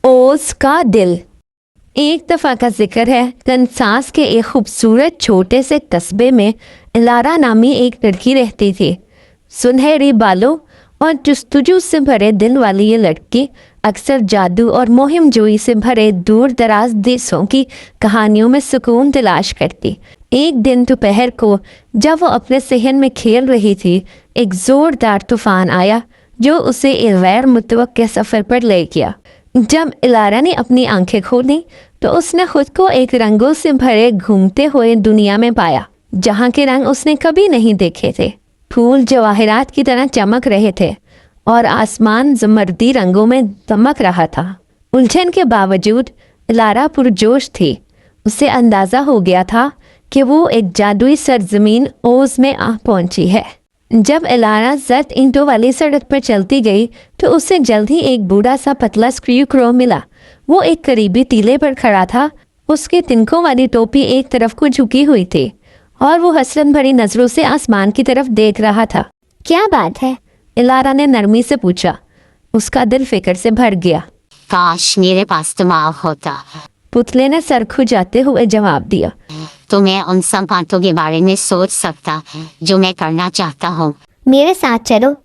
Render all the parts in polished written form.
ओस का दिल। एक दफ़ा का जिक्र है, कनसास के एक खूबसूरत छोटे से कस्बे में इलारा नामी एक लड़की रहती थी। सुनहरे बालों और जुस्तजू से भरे दिल वाली ये लड़की अक्सर जादू और मुहिम जोई से भरे दूर दराज देशों की कहानियों में सुकून तलाश करती। एक दिन दोपहर को जब वो अपने सहन में खेल रही थी, एक ज़ोरदार तूफान आया जो उसे एक गैर मुतवक्के सफ़र पर ले गया। जब इलारा ने अपनी आंखें खोली तो उसने खुद को एक रंगों से भरे घूमते हुए दुनिया में पाया, जहाँ के रंग उसने कभी नहीं देखे थे। फूल जवाहरात की तरह चमक रहे थे और आसमान ज़मर्दी रंगों में दमक रहा था। उलझन के बावजूद इलारा पुरजोश थी। उसे अंदाज़ा हो गया था कि वो एक जादुई सरजमीन ओज में आ पहुंची है। जब इलारा जर्द ईंटों वाली सड़क पर चलती गई तो उसे जल्द ही एक बूढ़ा सा पतला स्क्रू मिला। वो एक करीबी टीले पर खड़ा था। उसके तिनकों वाली टोपी एक तरफ को झुकी हुई थी और वो हसरत भरी नजरों से आसमान की तरफ देख रहा था। क्या बात है? इलारा ने नरमी से पूछा। उसका दिल फिक्र से भर गया। काश मेरे पास दिमाग होता। पुतले ने सर खुजाते हुए जवाब दिया। तो मैं उन सब बातों के बारे में सोच सकता जो मैं करना चाहता हूँ। मेरे साथ चलो,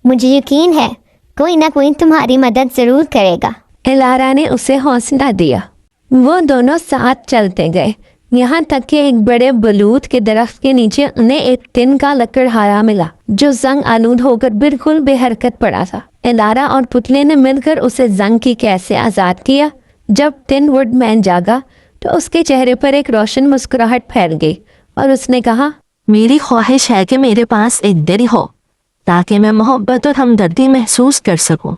मुझे यकीन है कोई ना कोई तुम्हारी मदद जरूर करेगा। इलारा ने उसे हौसला दिया। वो दोनों साथ चलते गए, यहाँ तक कि एक बड़े बलूत के दरख्त के नीचे उन्हें एक टिन का लकड़हारा मिला जो जंग आलूद होकर बिल्कुल बेहरकत पड़ा था। इलारा और पुतले ने मिलकर उसे जंग की कैद से आज़ाद किया। जब टिन वुडमैन जागा तो उसके चेहरे पर एक रोशन मुस्कुराहट फैल गई और उसने कहा, मेरी ख्वाहिश है कि मेरे पास एक दिल हो ताकि मैं मोहब्बत और हमदर्दी महसूस कर सकूं।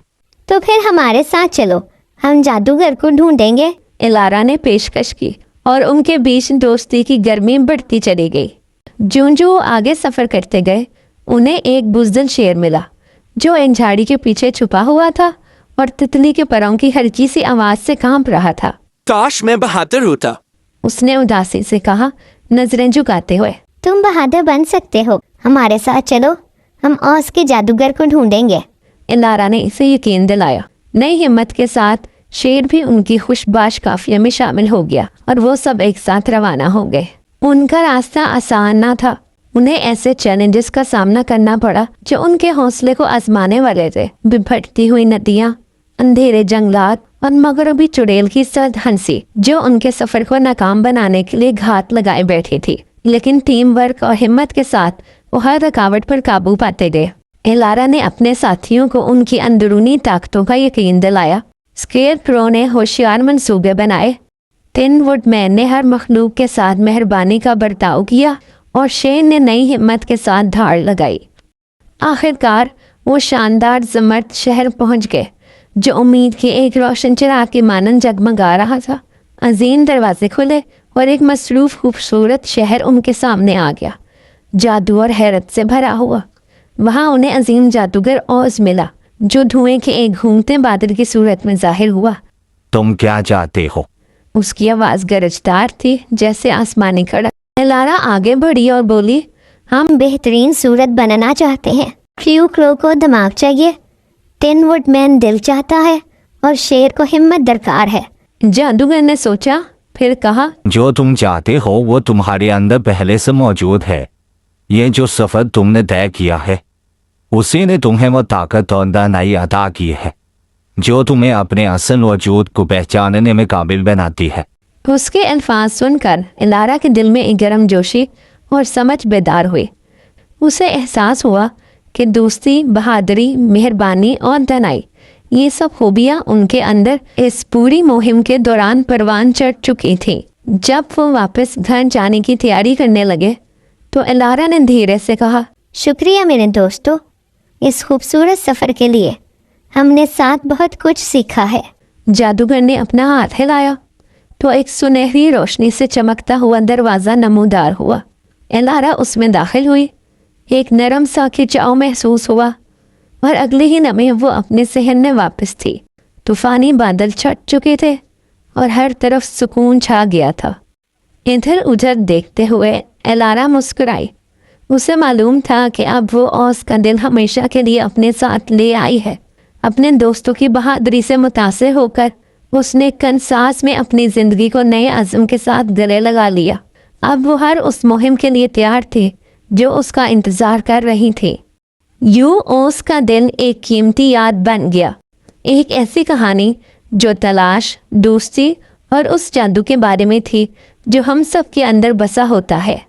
तो फिर हमारे साथ चलो, हम जादूगर को ढूंढेंगे। इलारा ने पेशकश की और उनके बीच दोस्ती की गर्मी बढ़ती चली गई। जो आगे सफ़र करते गए, उन्हें एक बुज़दिल शेर मिला जो एक झाड़ी के पीछे छुपा हुआ था और तितली के परों की हल्की सी आवाज़ से कांप रहा था। काश मैं बहादुर होता, उसने उदासी से कहा, नजरें झुकाते हुए। तुम बहादुर बन सकते हो, हमारे साथ चलो, हम ओज के जादूगर को ढूंढेंगे। इलारा ने इसे यकीन दिलाया। नई हिम्मत के साथ शेर भी उनकी खुशबाश काफिले में शामिल हो गया और वो सब एक साथ रवाना हो गए। उनका रास्ता आसान ना था। उन्हें ऐसे चैलेंजेस का सामना करना पड़ा जो उनके हौसले को आजमाने वाले थे। बिभटती हुई नदियाँ, अंधेरे जंगलात और मगरबी चुड़ैल की सर्द हंसी जो उनके सफर को नाकाम बनाने के लिए घात लगाए बैठी थी। लेकिन टीम वर्क और हिम्मत के साथ वो हर रुकावट पर काबू पाते गए। इलारा ने अपने साथियों को उनकी अंदरूनी ताकतों का यकीन दिलाया। स्केरक्रो ने होशियार मंसूबे बनाए। टिन वुडमैन ने हर मखलूक के साथ मेहरबानी का बर्ताव किया और शेर ने नई हिम्मत के साथ धाड़ लगाई। आखिरकार वो शानदार ज़मर्द शहर पहुंच गए जो उम्मीद के एक रोशन चिराग के मानन जगमगा रहा था। अजीम दरवाजे खुले और एक मसरूफ़ खूबसूरत शहर उनके सामने आ गया, जादू और हैरत से भरा हुआ। वहाँ उन्हें अजीम जादूगर ओज मिला जो धुएं के एक घूमते बादल की सूरत में जाहिर हुआ। तुम क्या चाहते हो? उसकी आवाज़ गरजदार थी जैसे आसमानी खड़ा। इलारा आगे बढ़ी और बोली, हम बेहतरीन सूरत बनाना चाहते हैं। स्केरक्रो को दिमाग चाहिए, टिन वुडमैन दिल चाहता है और शेर को हिम्मत दरकार है। जादूगर ने सोचा, फिर कहा, जो तुम चाहते हो वो तुम्हारे अंदर पहले से मौजूद है। ये जो सफ़र तुमने तय किया है उसी ने तुम्हें वो ताकत और दानाई अता की है जो तुम्हें अपने असल वजूद को पहचानने में काबिल बनाती है। उसके अल्फाज सुनकर इलारा के दिल में एक गर्म जोशी और समझ बेदार हुई। उसे एहसास हुआ कि दोस्ती, बहादुरी, मेहरबानी और दानाई, ये सब खूबियाँ उनके अंदर इस पूरी मुहिम के दौरान परवान चढ़ चुकी थी। जब वो वापस घर जाने की तैयारी करने लगे तो इलारा ने धीरे से कहा, शुक्रिया मेरे दोस्तों, इस खूबसूरत सफ़र के लिए। हमने साथ बहुत कुछ सीखा है। जादूगर ने अपना हाथ हिलाया तो एक सुनहरी रोशनी से चमकता हुआ दरवाज़ा नमूदार हुआ। इलारा उसमें दाखिल हुई। एक नरम सा खिंचाव महसूस हुआ और अगले ही लम्हे वो अपने सहन में वापस थी। तूफ़ानी बादल छट चुके थे और हर तरफ सुकून छा गया था। इधर उधर देखते हुए इलारा मुस्कुराई। उसे मालूम था कि अब वो ओज का दिल हमेशा के लिए अपने साथ ले आई है। अपने दोस्तों की बहादुरी से मुतासिर होकर उसने कंसास में अपनी ज़िंदगी को नए अज़्म के साथ गले लगा लिया। अब वो हर उस मुहिम के लिए तैयार थे जो उसका इंतज़ार कर रही थी। यूं ओस का दिल एक कीमती याद बन गया, एक ऐसी कहानी जो तलाश, दोस्ती और उस जादू के बारे में थी जो हम सब के अंदर बसा होता है।